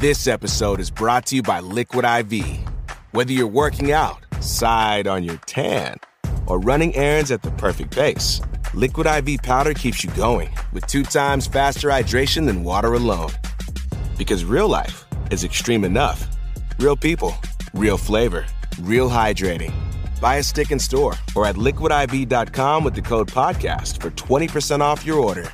This episode is brought to you by Liquid IV. Whether you're working out, side on your tan, or running errands at the perfect pace, Liquid IV powder keeps you going with 2 times faster hydration than water alone. Because real life is extreme enough. Real people, real flavor, real hydrating. Buy a stick in store or at liquidiv.com with the code podcast for 20% off your order.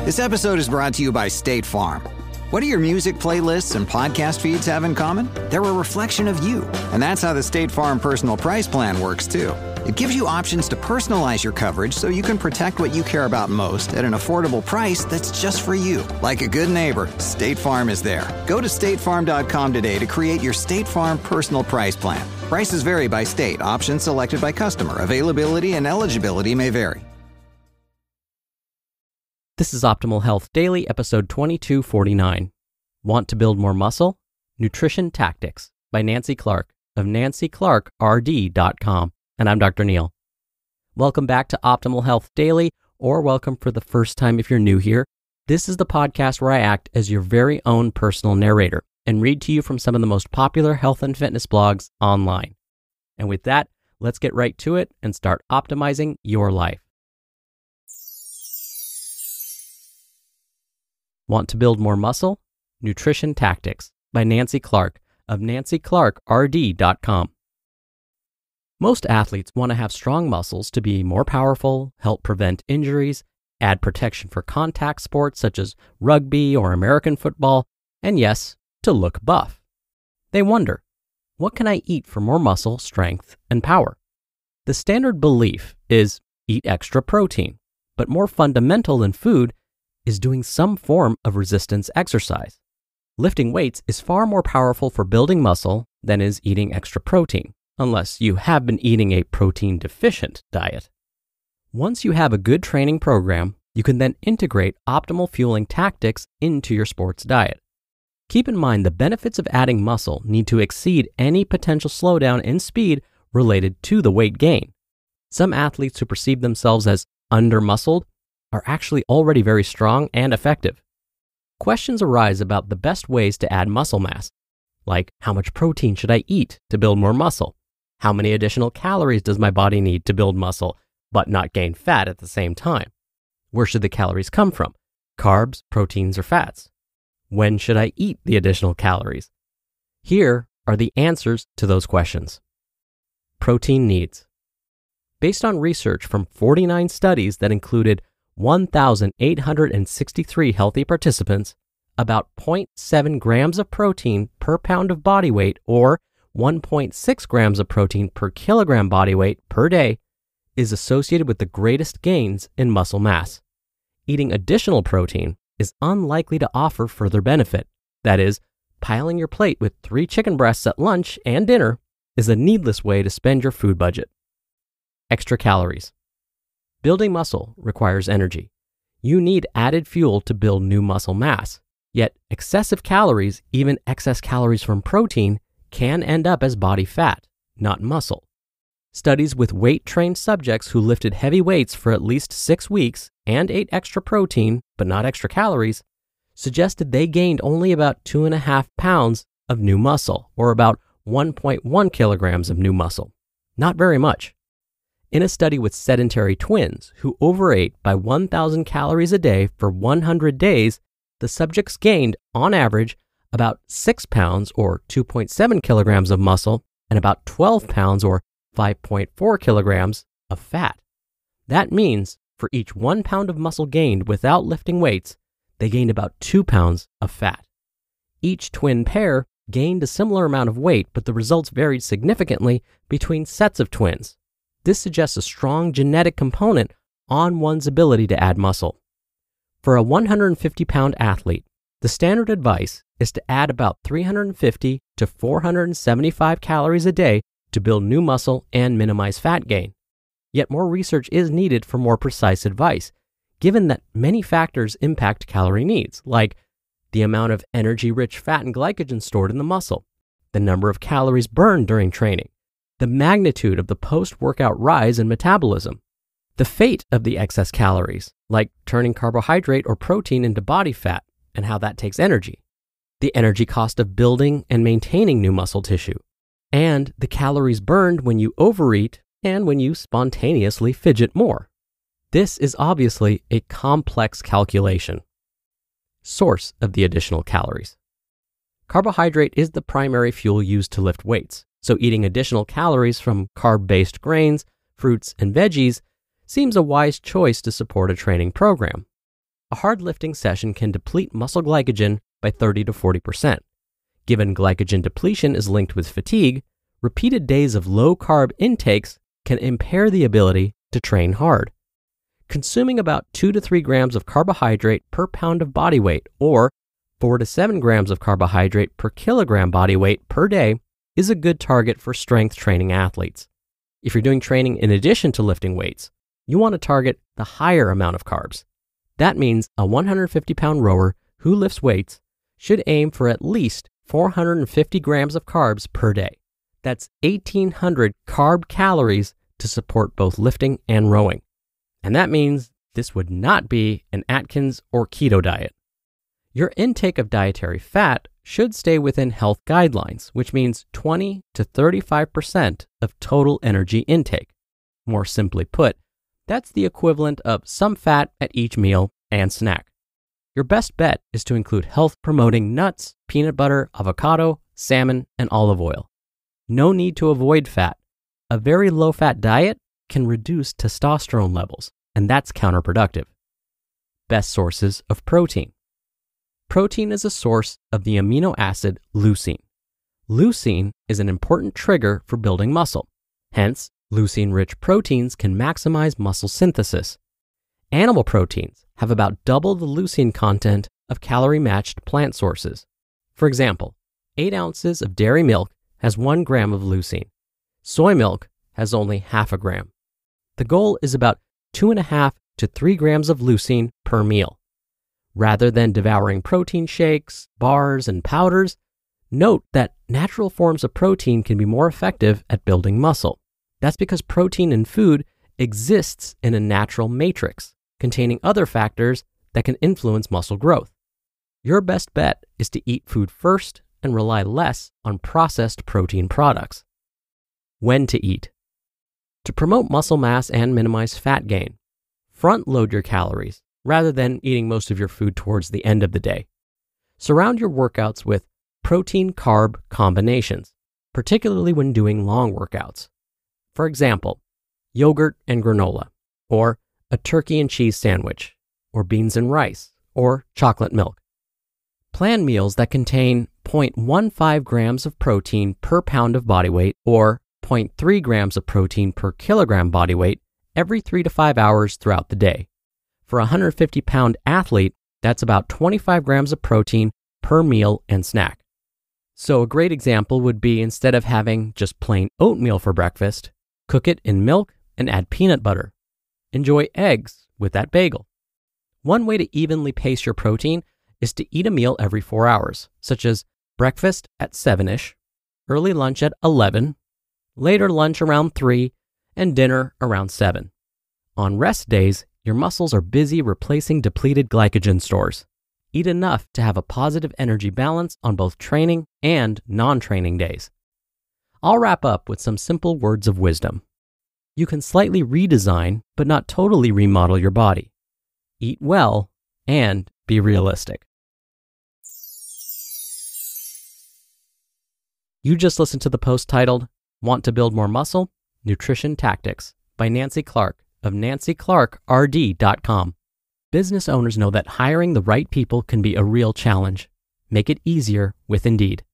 This episode is brought to you by State Farm. What do your music playlists and podcast feeds have in common? They're a reflection of you. And that's how the State Farm Personal Price Plan works, too. It gives you options to personalize your coverage so you can protect what you care about most at an affordable price that's just for you. Like a good neighbor, State Farm is there. Go to statefarm.com today to create your State Farm Personal Price Plan. Prices vary by state. Options selected by customer. Availability and eligibility may vary. This is Optimal Health Daily, episode 2249. Want to build more muscle? Nutrition Tactics by Nancy Clark of nancyclarkrd.com. And I'm Dr. Neal. Welcome back to Optimal Health Daily, or welcome for the first time if you're new here. This is the podcast where I act as your very own personal narrator and read to you from some of the most popular health and fitness blogs online. And with that, let's get right to it and start optimizing your life. Want to build more muscle? Nutrition Tactics by Nancy Clark of nancyclarkrd.com. Most athletes want to have strong muscles to be more powerful, help prevent injuries, add protection for contact sports such as rugby or American football, and yes, to look buff. They wonder, what can I eat for more muscle, strength, and power? The standard belief is eat extra protein, but more fundamental than food is doing some form of resistance exercise. Lifting weights is far more powerful for building muscle than is eating extra protein, unless you have been eating a protein-deficient diet. Once you have a good training program, you can then integrate optimal fueling tactics into your sports diet. Keep in mind the benefits of adding muscle need to exceed any potential slowdown in speed related to the weight gain. Some athletes who perceive themselves as under-muscled are actually already very strong and effective. Questions arise about the best ways to add muscle mass, like how much protein should I eat to build more muscle? How many additional calories does my body need to build muscle, but not gain fat at the same time? Where should the calories come from? Carbs, proteins, or fats? When should I eat the additional calories? Here are the answers to those questions. Protein needs. Based on research from 49 studies that included 1,863 healthy participants, about 0.7 grams of protein per pound of body weight or 1.6 grams of protein per kilogram body weight per day is associated with the greatest gains in muscle mass. Eating additional protein is unlikely to offer further benefit. That is, piling your plate with 3 chicken breasts at lunch and dinner is a needless way to spend your food budget. Extra calories. Building muscle requires energy. You need added fuel to build new muscle mass. Yet excessive calories, even excess calories from protein, can end up as body fat, not muscle. Studies with weight-trained subjects who lifted heavy weights for at least 6 weeks and ate extra protein, but not extra calories, suggested they gained only about 2.5 pounds of new muscle, or about 1.1 kilograms of new muscle. Not very much. In a study with sedentary twins who overate by 1,000 calories a day for 100 days, the subjects gained, on average, about 6 pounds or 2.7 kilograms of muscle and about 12 pounds or 5.4 kilograms of fat. That means for each 1 pound of muscle gained without lifting weights, they gained about 2 pounds of fat. Each twin pair gained a similar amount of weight, but the results varied significantly between sets of twins. This suggests a strong genetic component on one's ability to add muscle. For a 150-pound athlete, the standard advice is to add about 350 to 475 calories a day to build new muscle and minimize fat gain. Yet more research is needed for more precise advice, given that many factors impact calorie needs, like the amount of energy-rich fat and glycogen stored in the muscle, the number of calories burned during training, the magnitude of the post-workout rise in metabolism, The fate of the excess calories, like turning carbohydrate or protein into body fat and how that takes energy, the energy cost of building and maintaining new muscle tissue, and the calories burned when you overeat and when you spontaneously fidget more. This is obviously a complex calculation. Source of the additional calories. Carbohydrate is the primary fuel used to lift weights, so eating additional calories from carb-based grains, fruits, and veggies seems a wise choice to support a training program. A hard lifting session can deplete muscle glycogen by 30 to 40%. Given glycogen depletion is linked with fatigue, repeated days of low-carb intakes can impair the ability to train hard. Consuming about 2 to 3 grams of carbohydrate per pound of body weight, or 4 to 7 grams of carbohydrate per kilogram body weight per day, is a good target for strength training athletes. If you're doing training in addition to lifting weights, you want to target the higher amount of carbs. That means a 150-pound rower who lifts weights should aim for at least 450 grams of carbs per day. That's 1,800 carb calories to support both lifting and rowing. And that means this would not be an Atkins or keto diet. Your intake of dietary fat should stay within health guidelines, which means 20 to 35% of total energy intake. More simply put, that's the equivalent of some fat at each meal and snack. Your best bet is to include health-promoting nuts, peanut butter, avocado, salmon, and olive oil. No need to avoid fat. A very low-fat diet can reduce testosterone levels, and that's counterproductive. Best sources of protein. Protein is a source of the amino acid leucine. Leucine is an important trigger for building muscle. Hence, leucine-rich proteins can maximize muscle synthesis. Animal proteins have about double the leucine content of calorie-matched plant sources. For example, 8 ounces of dairy milk has 1 gram of leucine. Soy milk has only half a gram. The goal is about 2.5 to 3 grams of leucine per meal. Rather than devouring protein shakes, bars, and powders, note that natural forms of protein can be more effective at building muscle. That's because protein in food exists in a natural matrix containing other factors that can influence muscle growth. Your best bet is to eat food first and rely less on processed protein products. When to eat. To promote muscle mass and minimize fat gain, front load your calories rather than eating most of your food towards the end of the day. Surround your workouts with protein-carb combinations, particularly when doing long workouts. For example, yogurt and granola, or a turkey and cheese sandwich, or beans and rice, or chocolate milk. Plan meals that contain 0.15 grams of protein per pound of body weight, or 0.3 grams of protein per kilogram body weight every 3 to 5 hours throughout the day. For a 150-pound athlete, that's about 25 grams of protein per meal and snack. So a great example would be, instead of having just plain oatmeal for breakfast, cook it in milk and add peanut butter. Enjoy eggs with that bagel. One way to evenly pace your protein is to eat a meal every 4 hours, such as breakfast at 7-ish, early lunch at 11, later lunch around 3, and dinner around 7. On rest days, your muscles are busy replacing depleted glycogen stores. Eat enough to have a positive energy balance on both training and non-training days. I'll wrap up with some simple words of wisdom. You can slightly redesign, but not totally remodel your body. Eat well and be realistic. You just listened to the post titled, Want to Build More Muscle? Nutrition Tactics by Nancy Clark of nancyclarkrd.com. Business owners know that hiring the right people can be a real challenge. Make it easier with Indeed.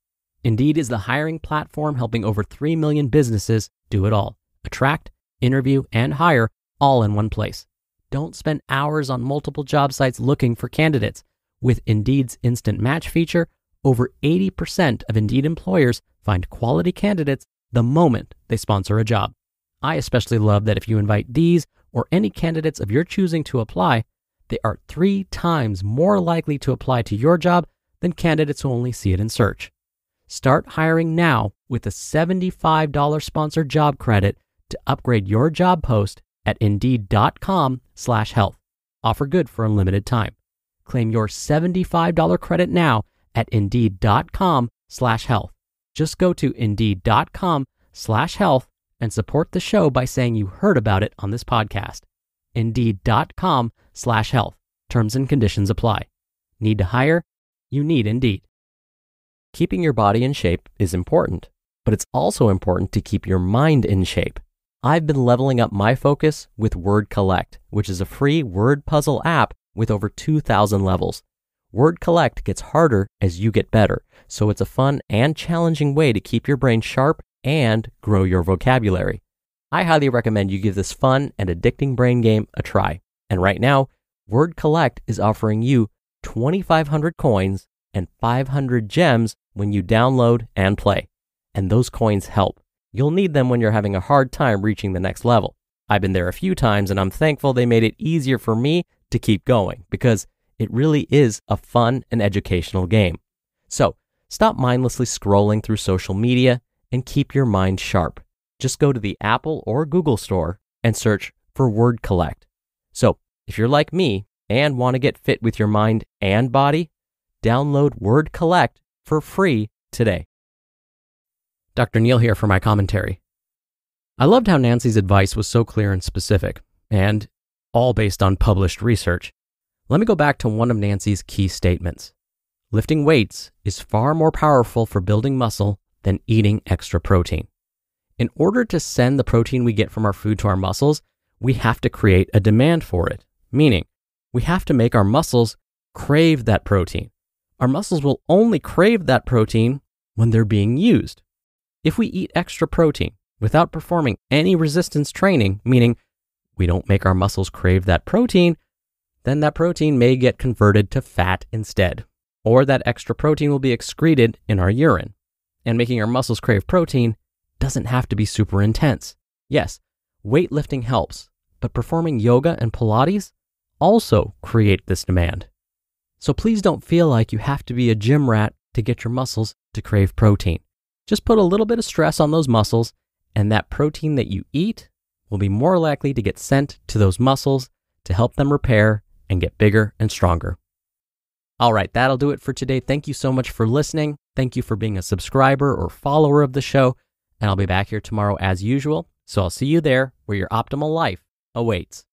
Indeed is the hiring platform helping over 3 million businesses do it all. Attract, interview, and hire all in one place. Don't spend hours on multiple job sites looking for candidates. With Indeed's Instant Match feature, over 80% of Indeed employers find quality candidates the moment they sponsor a job. I especially love that if you invite these or any candidates of your choosing to apply, they are 3 times more likely to apply to your job than candidates who only see it in search. Start hiring now with a $75 sponsored job credit to upgrade your job post at Indeed.com/health. Offer good for a limited time. Claim your $75 credit now at Indeed.com/health. Just go to Indeed.com/health and support the show by saying you heard about it on this podcast. Indeed.com/health. Terms and conditions apply. Need to hire? You need Indeed. Keeping your body in shape is important, but it's also important to keep your mind in shape. I've been leveling up my focus with Word Collect, which is a free word puzzle app with over 2,000 levels. Word Collect gets harder as you get better, so it's a fun and challenging way to keep your brain sharp and grow your vocabulary. I highly recommend you give this fun and addicting brain game a try. And right now, Word Collect is offering you 2,500 coins and 500 gems when you download and play. And those coins help. You'll need them when you're having a hard time reaching the next level. I've been there a few times and I'm thankful they made it easier for me to keep going because it really is a fun and educational game. So stop mindlessly scrolling through social media and keep your mind sharp. Just go to the Apple or Google store and search for Word Collect. So if you're like me and want to get fit with your mind and body, download Word Collect for free today. Dr. Neal here for my commentary. I loved how Nancy's advice was so clear and specific, and all based on published research. Let me go back to one of Nancy's key statements. Lifting weights is far more powerful for building muscle than eating extra protein. In order to send the protein we get from our food to our muscles, we have to create a demand for it, meaning we have to make our muscles crave that protein. Our muscles will only crave that protein when they're being used. If we eat extra protein without performing any resistance training, meaning we don't make our muscles crave that protein, then that protein may get converted to fat instead, or that extra protein will be excreted in our urine. And making our muscles crave protein doesn't have to be super intense. Yes, weightlifting helps, but performing yoga and Pilates also create this demand. So please don't feel like you have to be a gym rat to get your muscles to crave protein. Just put a little bit of stress on those muscles, and that protein that you eat will be more likely to get sent to those muscles to help them repair and get bigger and stronger. All right, that'll do it for today. Thank you so much for listening. Thank you for being a subscriber or follower of the show, and I'll be back here tomorrow as usual. So I'll see you there where your optimal life awaits.